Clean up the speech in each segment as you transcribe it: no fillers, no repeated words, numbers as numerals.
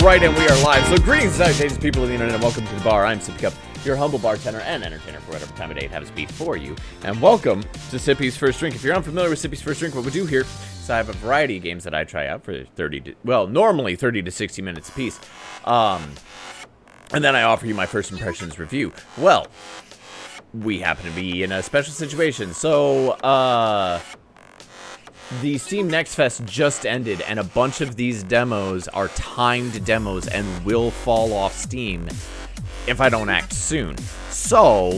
Alright, and we are live. So greetings, salutations, people of the internet, and welcome to the bar. I'm Sippycup, your humble bartender and entertainer for whatever time of day it happens to be for you. And welcome to Sippy's First Drink. If you're unfamiliar with Sippy's First Drink, what we do here is I have a variety of games that I try out for normally 30 to 60 minutes a piece. And then I offer you my first impressions review. Well, we happen to be in a special situation. So, the Steam Next Fest just ended, and a bunch of these demos are timed demos and will fall off Steam if I don't act soon. So,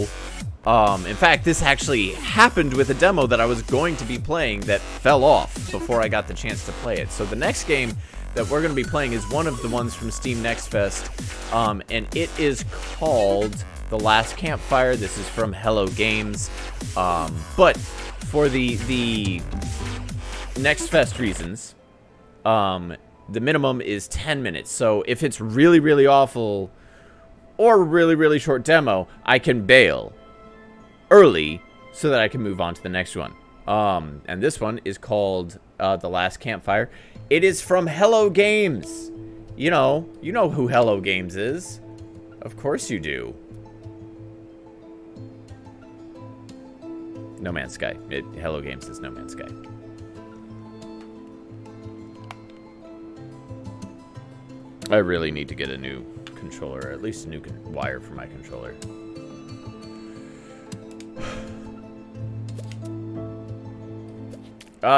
in fact, this actually happened with a demo that I was going to be playing that fell off before I got the chance to play it. So the next game that we're going to be playing is one of the ones from Steam Next Fest, and it is called The Last Campfire. This is from Hello Games, but for the Next Fest reasons, the minimum is 10 minutes. So if it's really, really awful or really, really short demo, I can bail early so that I can move on to the next one. And this one is called The Last Campfire. It is from Hello Games. You know who Hello Games is. Of course you do. No Man's Sky. Hello Games is No Man's Sky. I really need to get a new controller, or at least a new wire for my controller.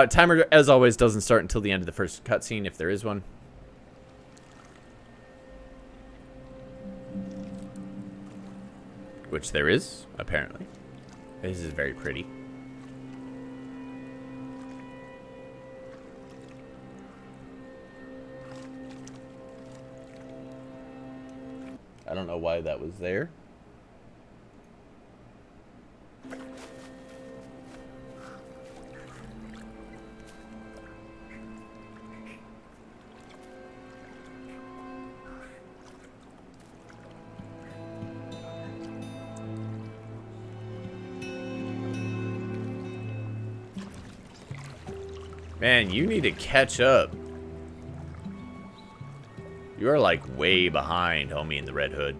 Timer, as always, doesn't start until the end of the first cutscene, if there is one. Which there is, apparently. This is very pretty. I don't know why that was there. Man, you need to catch up. You are like way behind, homie, in the Red Hood.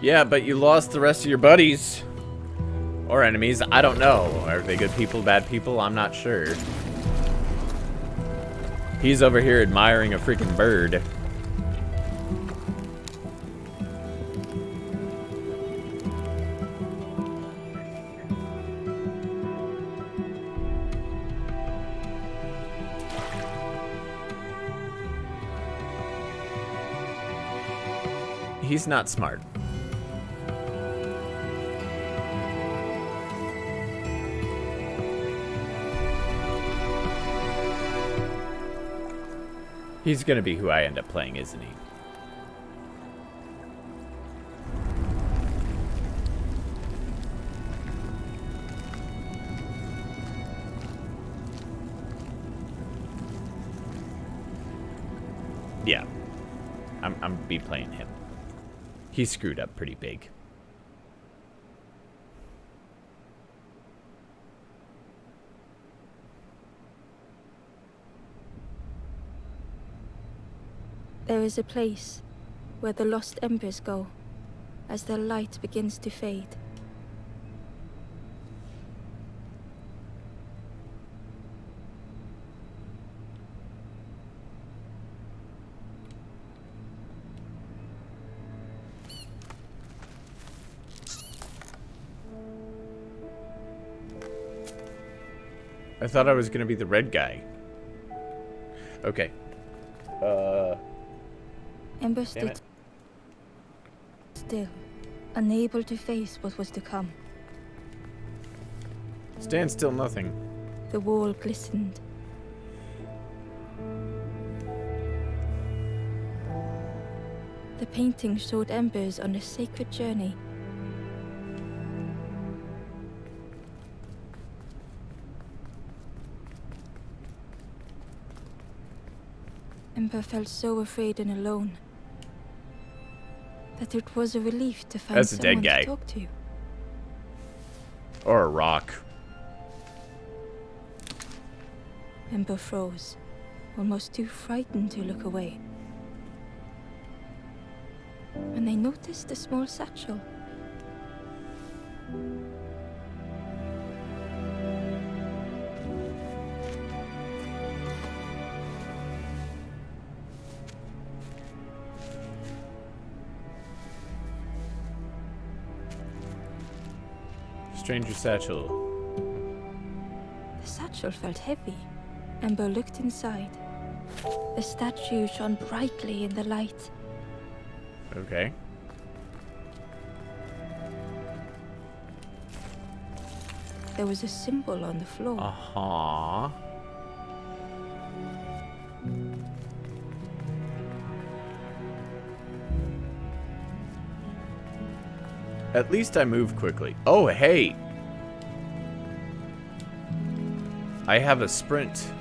Yeah, but you lost the rest of your buddies. Or enemies, I don't know. Are they good people, bad people? I'm not sure. He's over here admiring a freaking bird. He's not smart. He's gonna be who I end up playing, isn't he? Yeah. I'm be playing him. He screwed up pretty big. There is a place where the lost embers go as their light begins to fade. I thought I was gonna be the red guy. Okay. Ember Damn stood it. still, unable to face what was to come. Stand still, nothing. The wall glistened. The painting showed embers on a sacred journey. Ember felt so afraid and alone that it was a relief to find That's a dead someone guy. to talk to. Or a rock. Ember froze, almost too frightened to look away. When they noticed a small satchel. Stranger satchel. The satchel felt heavy. Ember looked inside. The statue shone brightly in the light. Okay. There was a symbol on the floor. Uh-huh. At least I move quickly. Oh, hey! I have a sprint.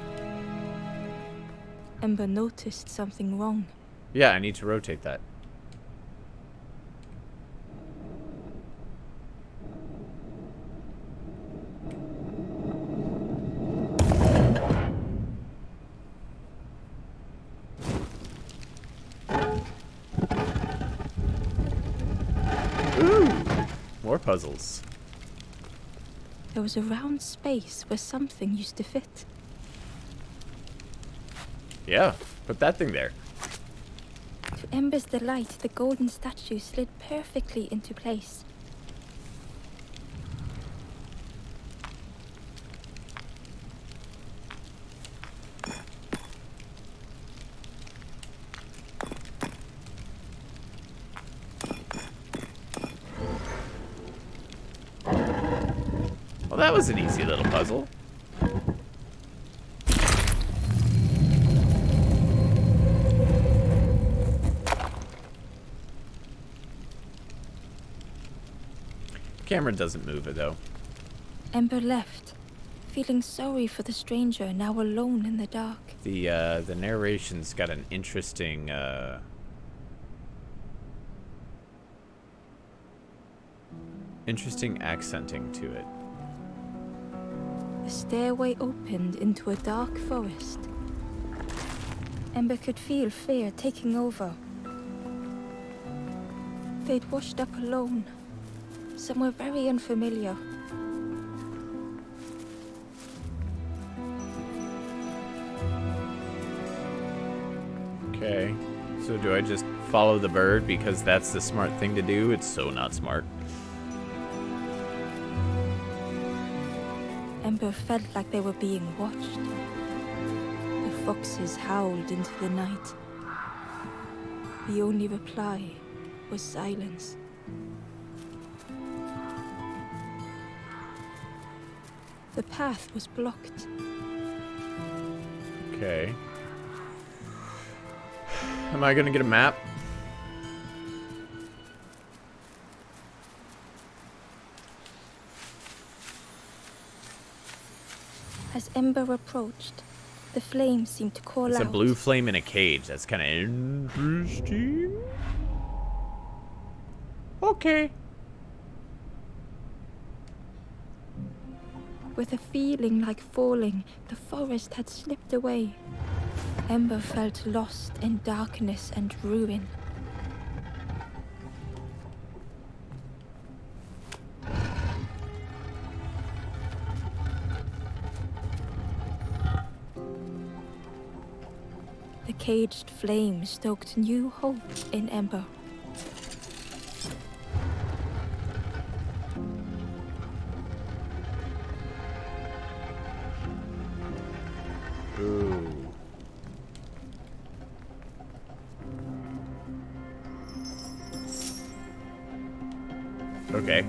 Ember noticed something wrong. Yeah, I need to rotate that. Ooh! More puzzles. There was a round space where something used to fit. Yeah, put that thing there. To Ember's delight, the golden statue slid perfectly into place. Well, that was an easy little puzzle. Camera doesn't move it though. Ember left, feeling sorry for the stranger now alone in the dark. The narration's got an interesting interesting accenting to it. The stairway opened into a dark forest. Ember could feel fear taking over. They'd washed up alone, somewhere very unfamiliar. Okay, so do I just follow the bird because that's the smart thing to do? It's so not smart. Ember felt like they were being watched. The foxes howled into the night. The only reply was silence. The path was blocked. Okay. Am I gonna get a map? As Ember approached, the flame seemed to call It's out. a blue flame in a cage. That's kind of interesting. Okay. With a feeling like falling, the forest had slipped away. Ember felt lost in darkness and ruin. The caged flame stoked new hope in Ember. Ooh. Okay.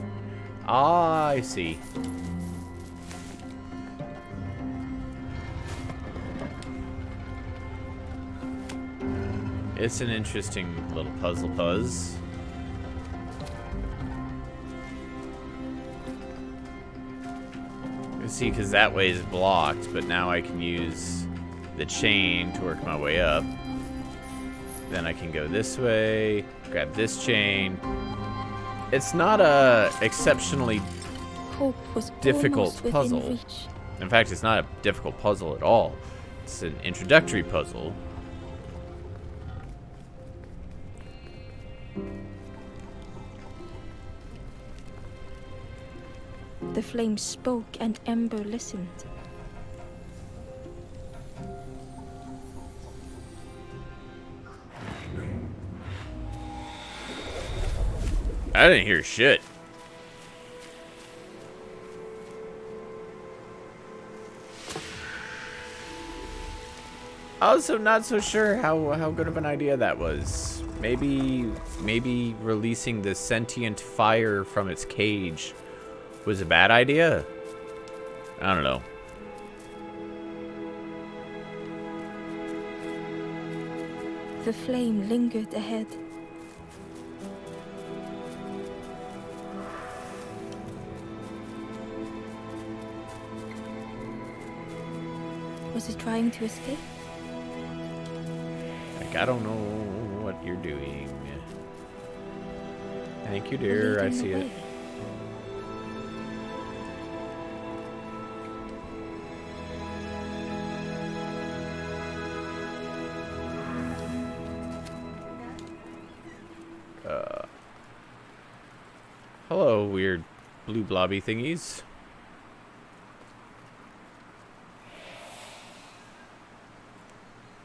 Ah, I see. It's an interesting little puzzle puzz. You see, because that way is blocked, but now I can use the chain to work my way up. Then I can go this way, grab this chain. It's not a exceptionally Hope was difficult almost within puzzle. reach. In fact, it's not a difficult puzzle at all. It's an introductory puzzle. The flame spoke and Ember listened. I didn't hear shit. Also, not so sure how good of an idea that was. Maybe releasing the sentient fire from its cage was a bad idea. I don't know. The flame lingered ahead. Was it trying to escape? Like, I don't know what you're doing. Thank you, dear. I Leading the see it. way. Hello, weird blue blobby thingies.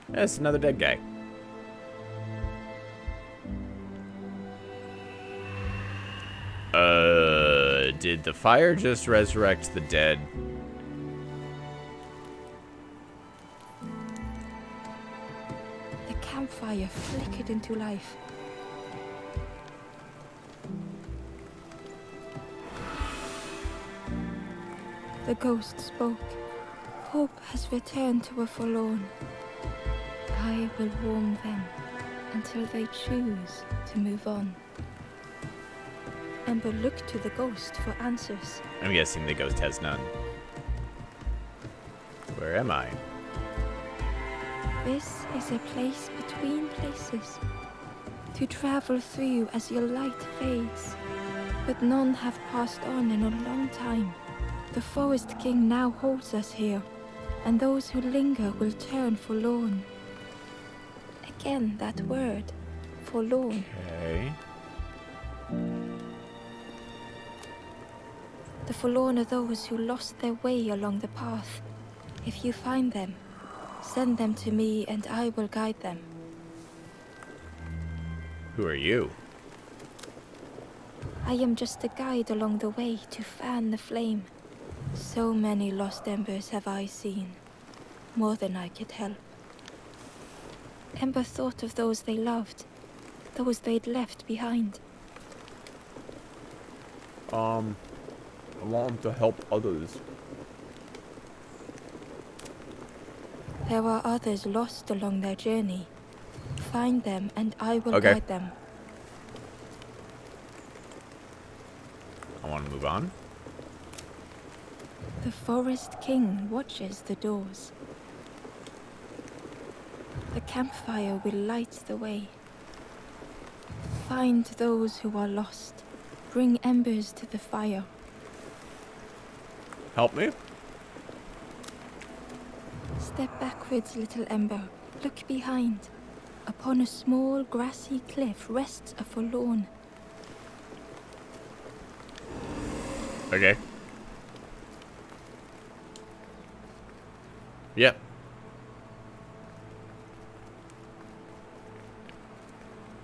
That's another dead guy. Did the fire just resurrect the dead? The campfire flickered into life. The ghost spoke. Hope has returned to a forlorn. I will warm them until they choose to move on. Ember looked to the ghost for answers. I'm guessing the ghost has none. Where am I? This is a place between places, to travel through as your light fades. But none have passed on in a long time. The Forest King now holds us here, and those who linger will turn forlorn. Again, that word, forlorn. Okay. The forlorn are those who lost their way along the path. If you find them, send them to me and I will guide them. Who are you? I am just a guide along the way to fan the flame. So many lost embers have I seen, more than I could help. Ember thought of those they loved, those they'd left behind. I want to help others. There are others lost along their journey. Find them and I will Okay. guide them. I want to move on. The Forest King watches the doors. The campfire will light the way. Find those who are lost. Bring embers to the fire. Help me? Step backwards, little Ember. Look behind. Upon a small grassy cliff rests a forlorn. Okay. Yep.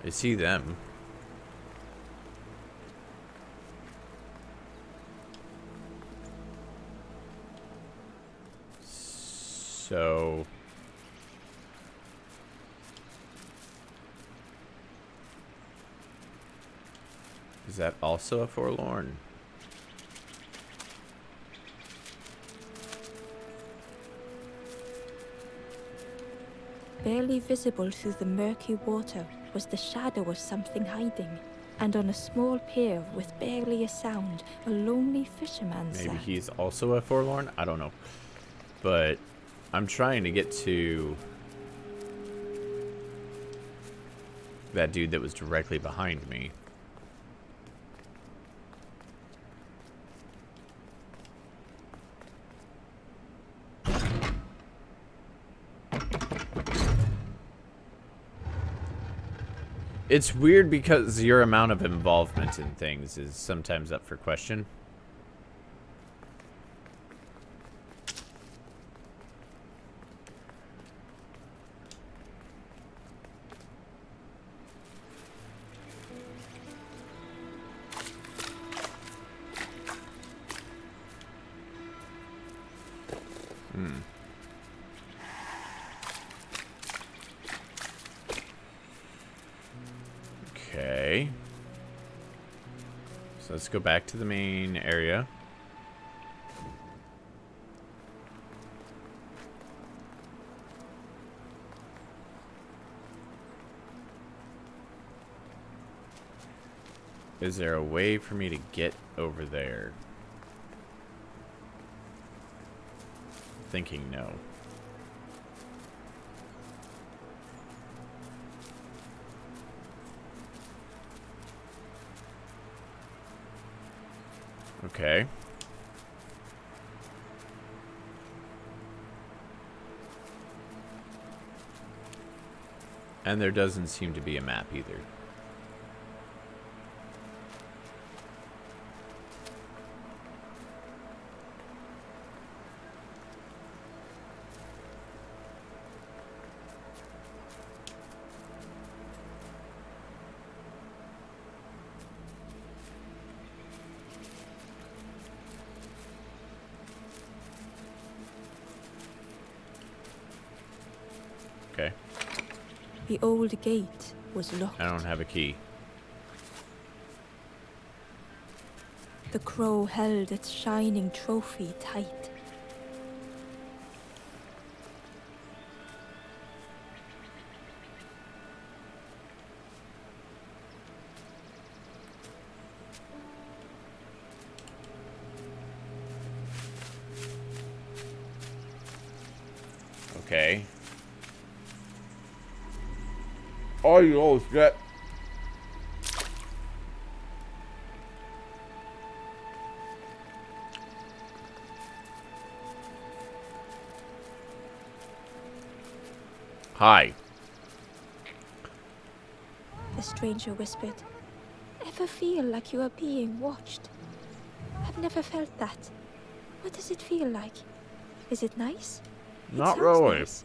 I see them. So... is that also a forlorn? Barely visible through the murky water was the shadow of something hiding, and on a small pier with barely a sound, a lonely fisherman sat. Maybe he's also a forlorn? I don't know. But I'm trying to get to that dude that was directly behind me. It's weird because your amount of involvement in things is sometimes up for question. Okay. So let's go back to the main area. Is there a way for me to get over there? Thinking no. Okay. And there doesn't seem to be a map either. Okay. The old gate was locked. I don't have a key. The crow held its shining trophy tight. Okay. Oh, you always get. Hi. The stranger whispered, "Ever feel like you are being watched? I've never felt that. What does it feel like? Is it nice? Not Sounds really. nice."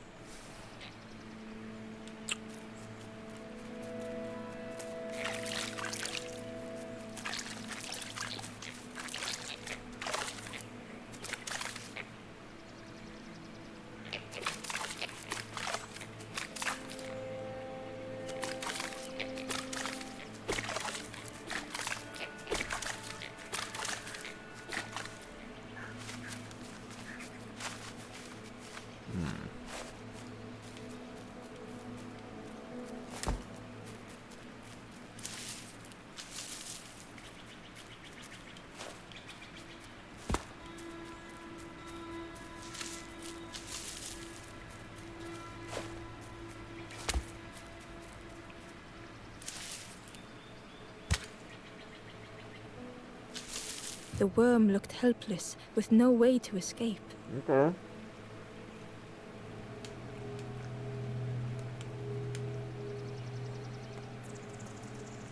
The worm looked helpless, with no way to escape. Okay.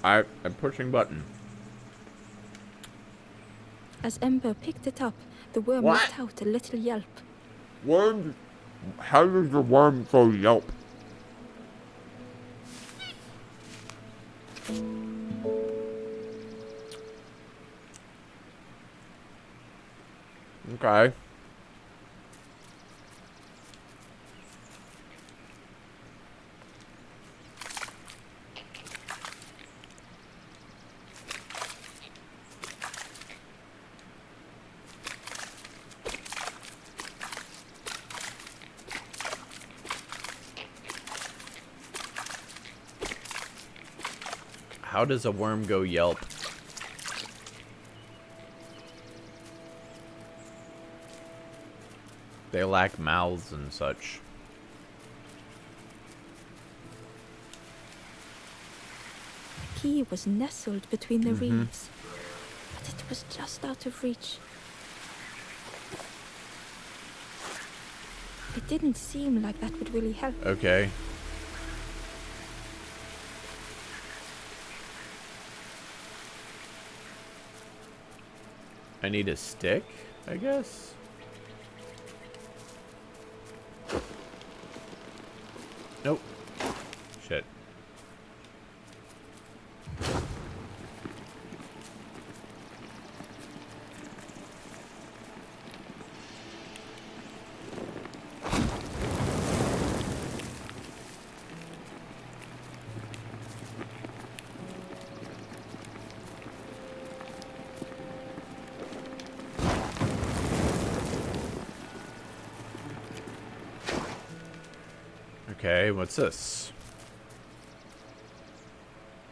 I'm pushing button. As Ember picked it up, the worm What? let out a little yelp. Worm? How does the worm go yelp? Okay. How does a worm go yelp? They lack mouths and such. The key was nestled between the reeds, but it was just out of reach. It didn't seem like that would really help. Okay. I need a stick, I guess? Nope. Shit. Okay, what's this?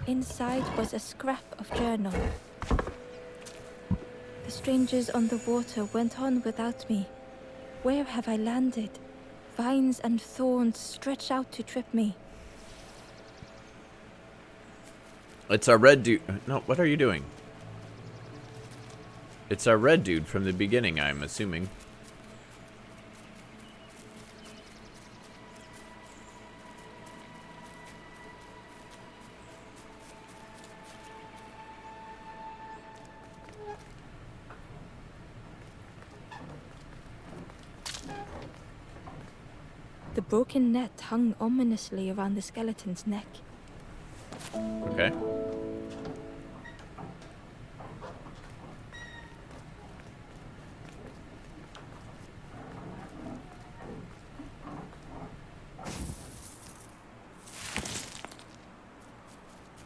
Inside was a scrap of journal. The strangers on the water went on without me. Where have I landed? Vines and thorns stretch out to trip me. It's our red dude. No, what are you doing? It's our red dude from the beginning, I'm assuming. The broken net hung ominously around the skeleton's neck. Okay.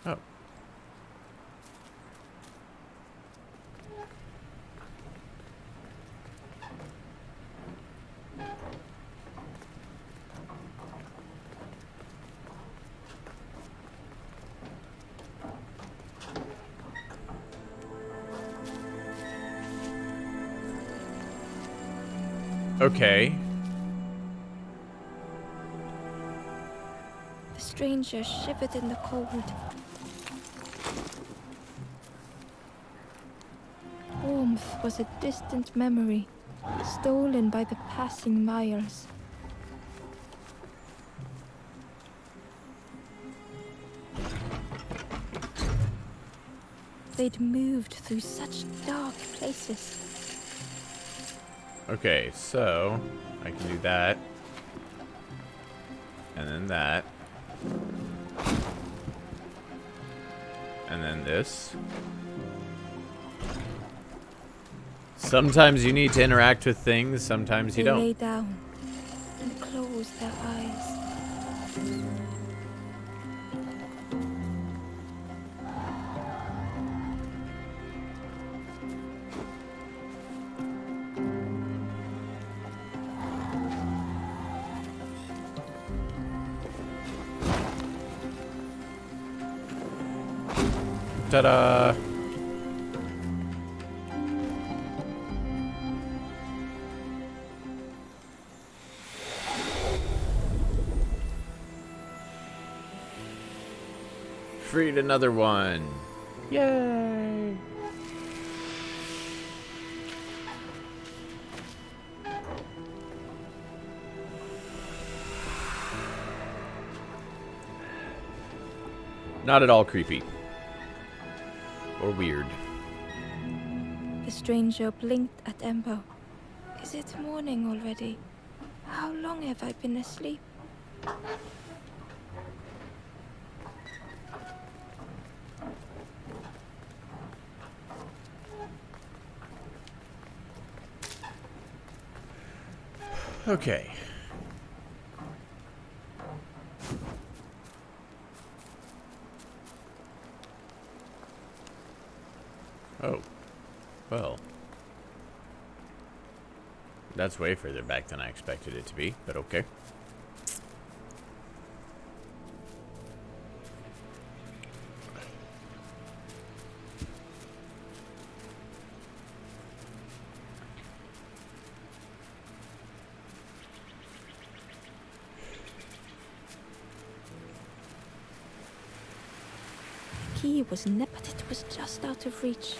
Oh. Okay. The stranger shivered in the cold. Warmth was a distant memory, stolen by the passing miles. They'd moved through such dark places. Okay, so I can do that. And then that. And then this. Sometimes you need to interact with things, sometimes you They don't. lay down and closed their eyes. Ta-da! Freed another one. Yay! Not at all creepy. Or weird. The stranger blinked at Ember. Is it morning already? How long have I been asleep? Okay. Oh. Well. That's way further back than I expected it to be, but okay. he was never, but it was just out of reach.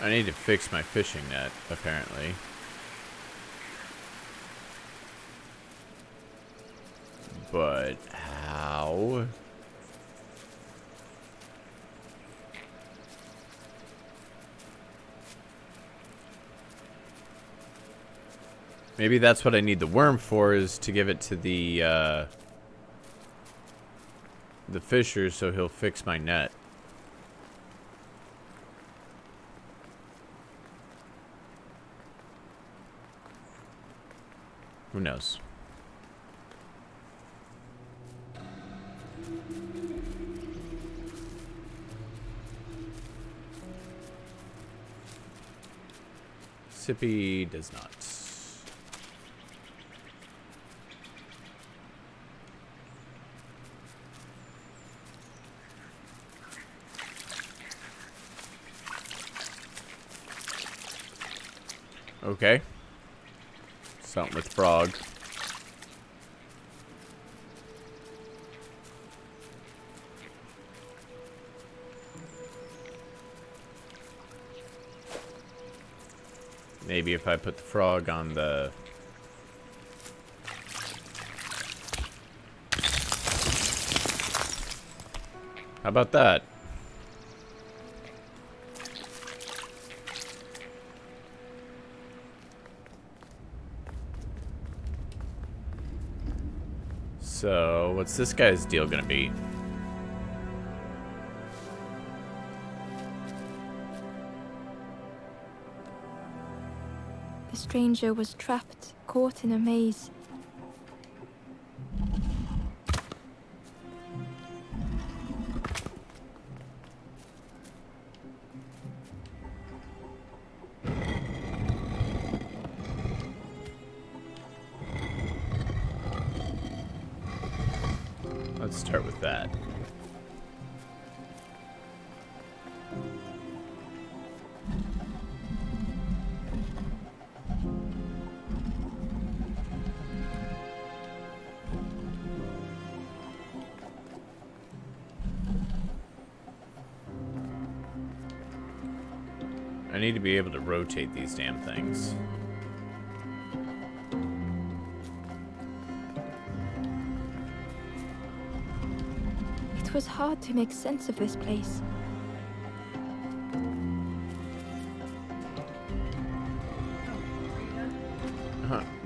I need to fix my fishing net, apparently. But how? Maybe that's what I need the worm for, is to give it to the fisher so he'll fix my net. Who knows? Sippy does not. Okay. Something with frog. Maybe if I put the frog on the... How about that? So, what's this guy's deal gonna be? The stranger was trapped, caught in a maze. Let's start with that. I need to be able to rotate these damn things. It was hard to make sense of this place.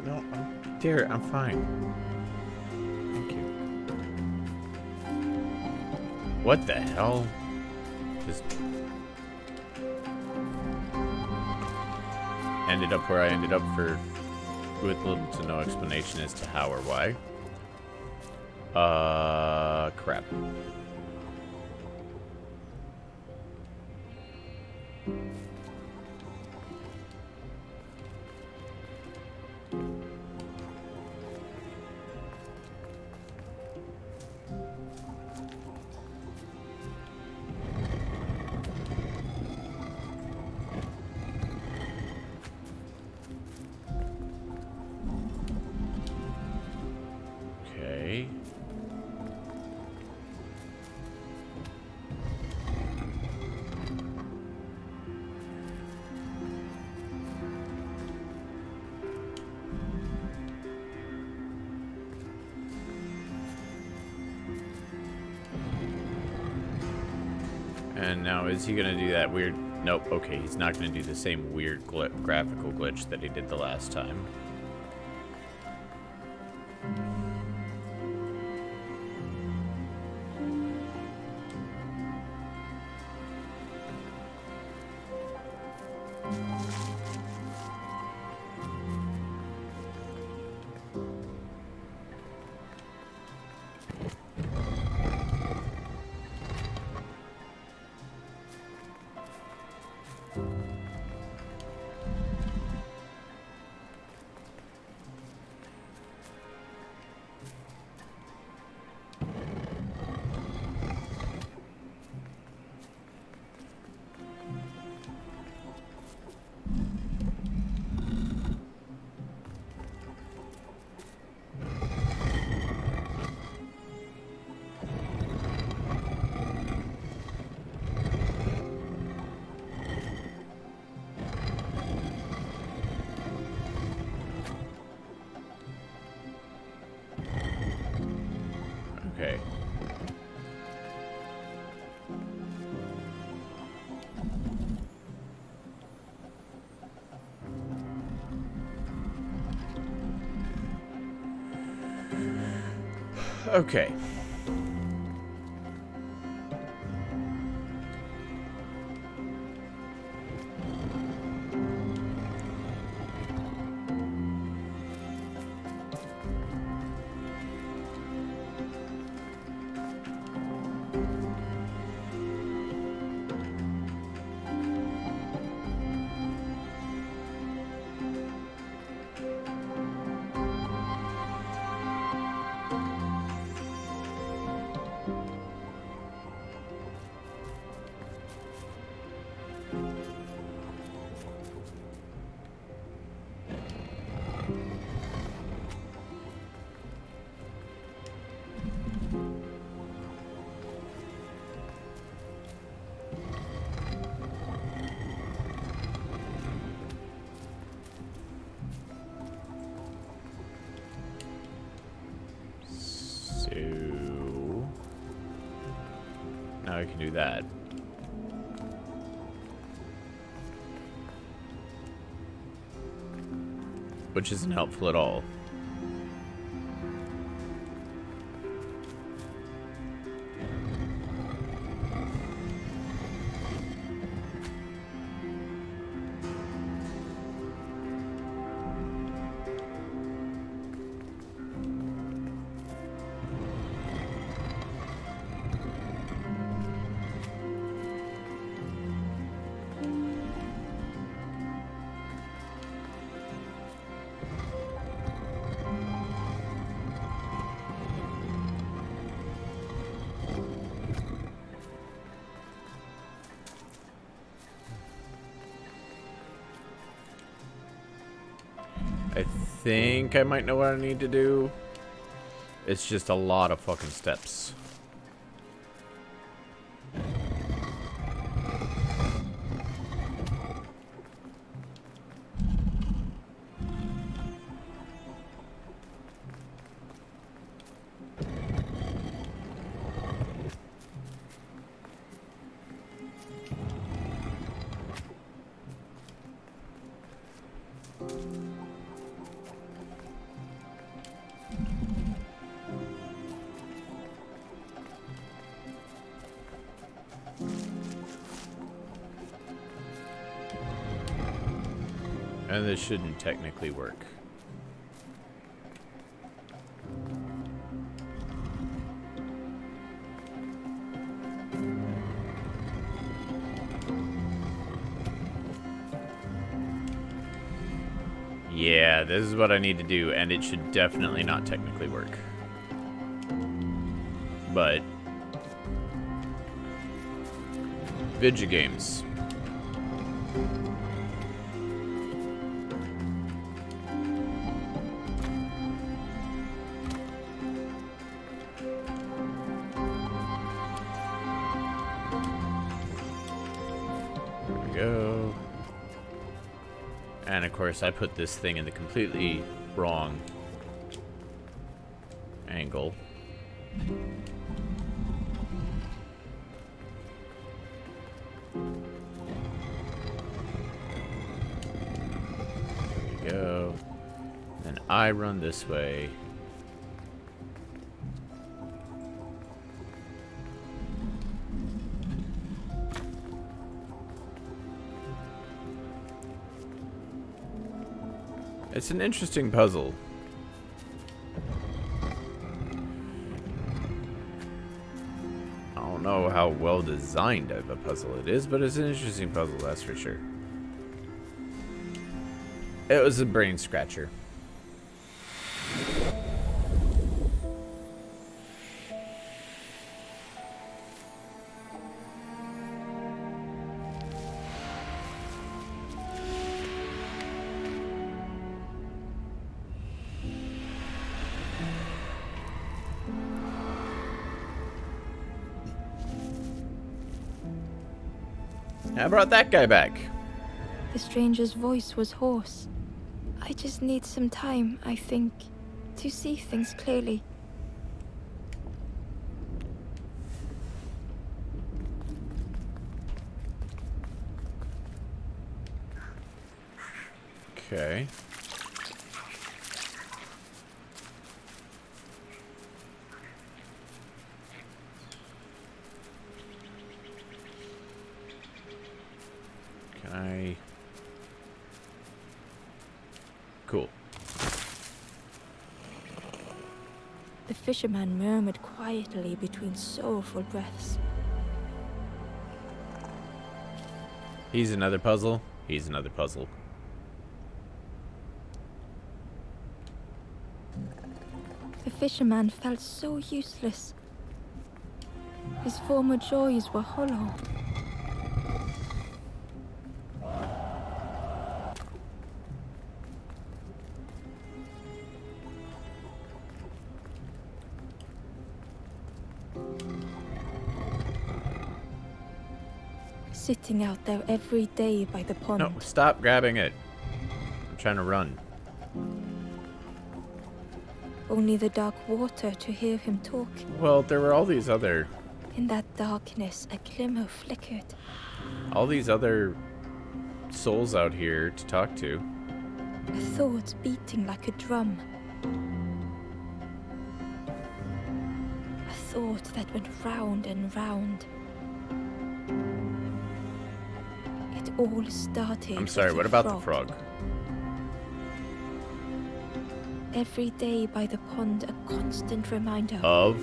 No, dear, I'm fine. Thank you. What the hell? Just ended up where I ended up with little to no explanation as to how or why. Crap. Okay. And now, is he gonna do that weird... Nope, okay, he's not gonna do the same weird graphical glitch that he did the last time. Okay. Now I can do that. Which isn't helpful at all. I think I might know what I need to do. It's just a lot of fucking steps. And this shouldn't technically work. Yeah, this is what I need to do, and it should definitely not technically work. But video games. Go. And of course I put this thing in the completely wrong angle. There we go. Then I run this way. It's an interesting puzzle. I don't know how well designed of a puzzle it is, but it's an interesting puzzle, that's for sure. It was a brain scratcher. I brought that guy back. The stranger's voice was hoarse. I just need some time, I think, to see things clearly. Okay. Can I... Cool. The fisherman murmured quietly between sorrowful breaths. He's another puzzle. He's another puzzle. The fisherman felt so useless. His former joys were hollow. Sitting out there every day by the pond. No, stop grabbing it. I'm trying to run. Only the dark water to hear him talk. Well, there were all these other... In that darkness, a glimmer flickered. all these other souls out here to talk to. A thought beating like a drum. A thought that went round and round. It all started. I'm sorry, with what a about the frog? Every day by the pond, a constant reminder. Of?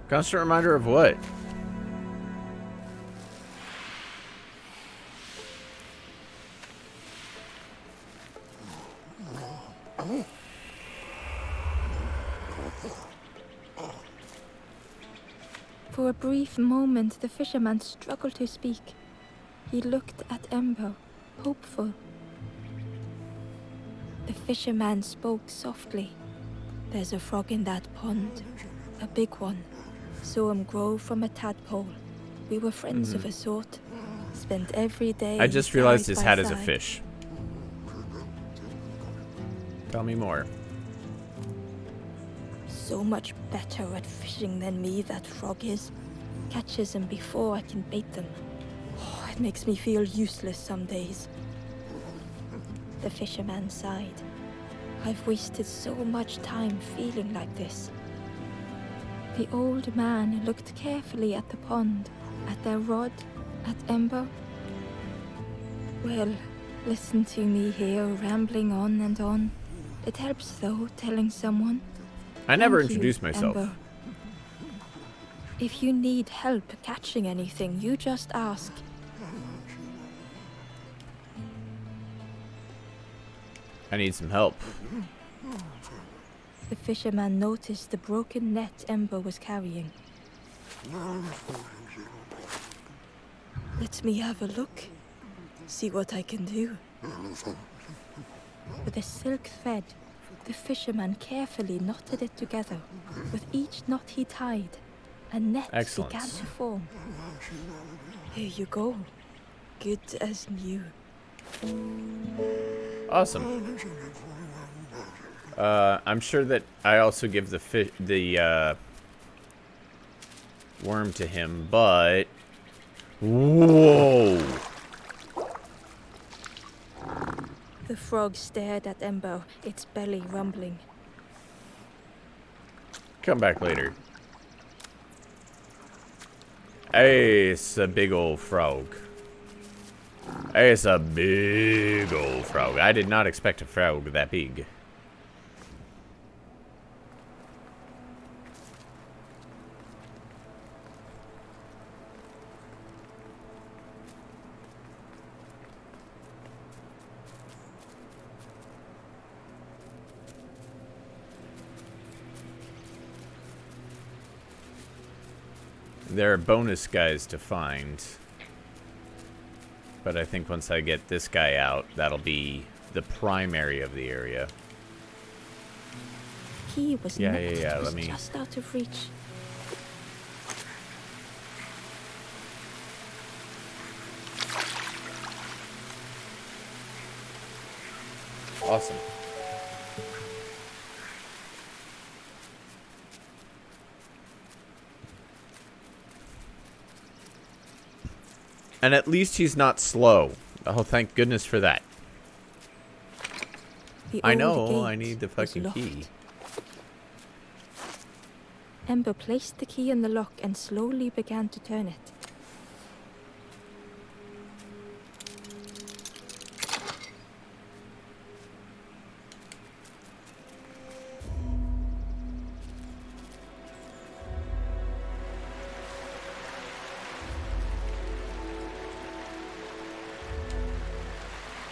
Constant reminder of what? For a brief moment, the fisherman struggled to speak. He looked at Ember, hopeful. The fisherman spoke softly. There's a frog in that pond, a big one. Saw him grow from a tadpole. We were friends of a sort. Spent every day. I just realized his side hat by is a side. fish. Tell me more. So much better at fishing than me, that frog is. Catches them before I can bait them. Oh, it makes me feel useless some days. The fisherman sighed. I've wasted so much time feeling like this. The old man looked carefully at the pond, at their rod, at Ember. Well, listen to me here, rambling on and on. It helps, though, telling someone. I never Thank you, introduced myself. Ember. If you need help catching anything, you just ask. I need some help. The fisherman noticed the broken net Ember was carrying. Let me have a look. See what I can do. With a silk thread, the fisherman carefully knotted it together. With each knot he tied, a net Excellent. began to form. Here you go. Good as new. Awesome. I'm sure that I also give the worm to him, but whoa! The frog stared at Ember, its belly rumbling. Come back later. Hey, it's a big old frog. Hey, it's a big old frog. I did not expect a frog that big. There are bonus guys to find. But I think once I get this guy out, that'll be the primary of the area. He was Yeah, next, yeah, was let me- just out of reach. Awesome. And at least he's not slow. Oh, thank goodness for that. The I old know, gate I need the was fucking locked. key. Ember placed the key in the lock and slowly began to turn it.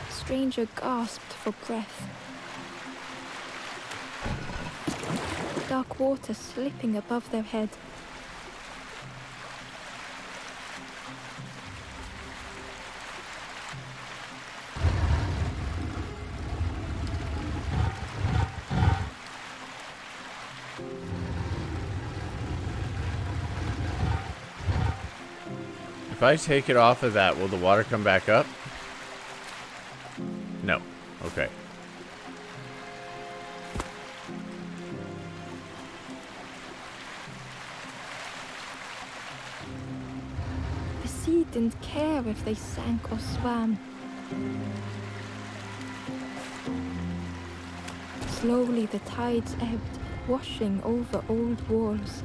The stranger gasped for breath. Dark water slipping above their head. If I take it off of that, will the water come back up? No. Okay. The sea didn't care if they sank or swam. Slowly the tides ebbed, washing over old walls.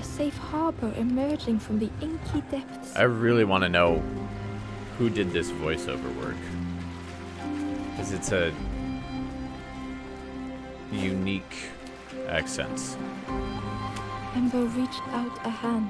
A safe harbor emerging from the inky depths. I really want to know who did this voiceover work. Because it's a unique accents. Ember reached out a hand.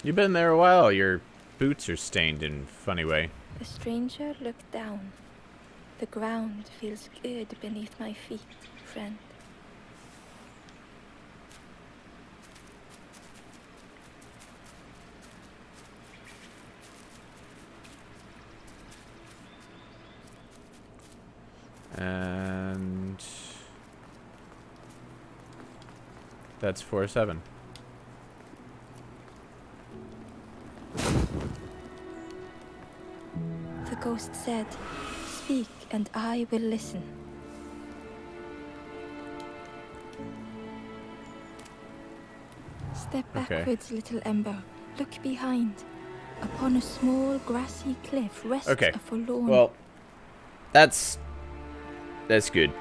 You've been there a while. Your boots are stained in a funny way. The stranger looked down. The ground feels good beneath my feet, friend. And that's 4-7. The ghost said, "Speak and I will listen." Step Okay. backwards, little Ember. Look behind. Upon a small grassy cliff rests Okay. a forlorn... Well, that's good.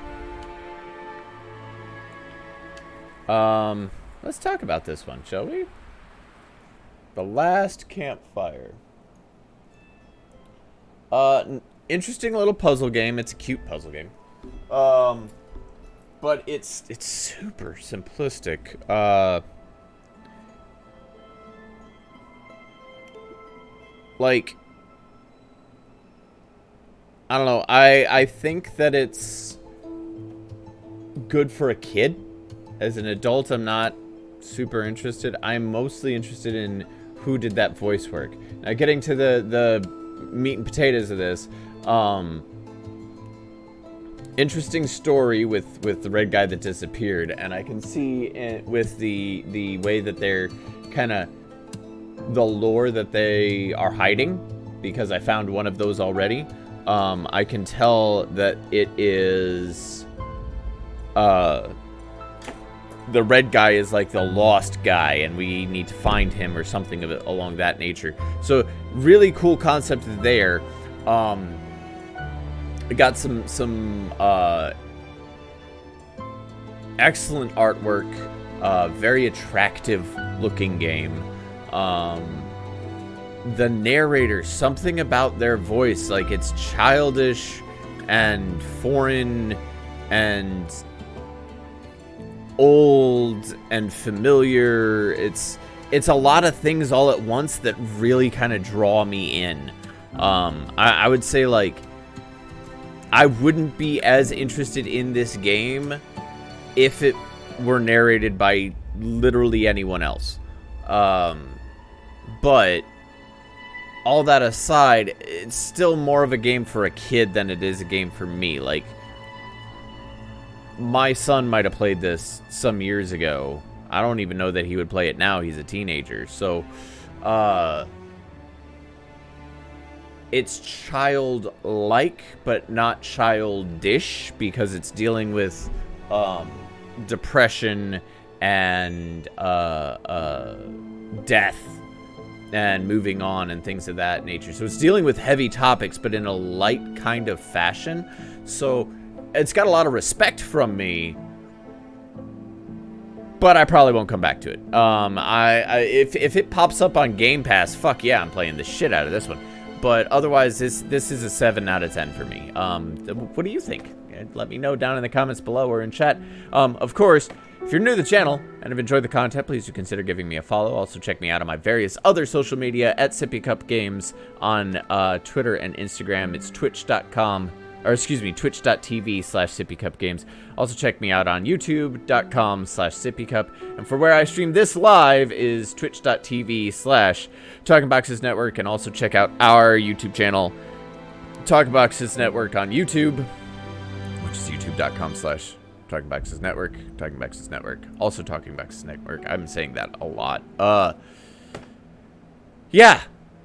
Let's talk about this one, shall we? The Last Campfire. Interesting little puzzle game. It's a cute puzzle game. But it's super simplistic. Like, I don't know. I think that it's good for a kid. As an adult, I'm not super interested. I'm mostly interested in who did that voice work. Now, getting to the meat and potatoes of this, interesting story with the red guy that disappeared, and I can see with the way that they're kind of the lore that they are hiding, because I found one of those already. I can tell that it is the red guy is like the lost guy, and we need to find him or something of it along that nature. So really cool concept there. I got some excellent artwork, very attractive looking game. The narrator, something about their voice, like it's childish and foreign and old and familiar. It's a lot of things all at once that really kind of draw me in. I would say, like, I wouldn't be as interested in this game if it were narrated by literally anyone else. But all that aside, it's still more of a game for a kid than it is a game for me. Like, my son might have played this some years ago. I don't even know that he would play it now. He's a teenager. So, it's childlike, but not childish, because it's dealing with depression and death and moving on and things of that nature. So it's dealing with heavy topics, but in a light kind of fashion. So it's got a lot of respect from me, but I probably won't come back to it. If it pops up on Game Pass, fuck yeah, I'm playing the shit out of this one. But otherwise, this is a 7 out of 10 for me. What do you think? Let me know down in the comments below or in chat. Of course, if you're new to the channel and have enjoyed the content, please do consider giving me a follow. Also, check me out on my various other social media at Sippycupgames on Twitter and Instagram. It's twitch.tv/Sippycupgames. Also, check me out on youtube.com/Sippycup. And for where I stream this live is twitch.tv/TalkingBoxes Network. And also check out our YouTube channel, Talking Boxes Network on YouTube, which is youtube.com/Talking Boxes Network. Talking Boxes Network. Also Talking Boxes Network. I'm saying that a lot. Yeah.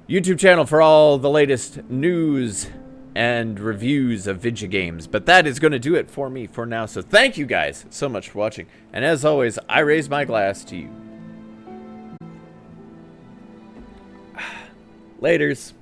YouTube channel for all the latest news and reviews of video games. But that is going to do it for me for now. So thank you guys so much for watching. And as always, I raise my glass to you. Laters.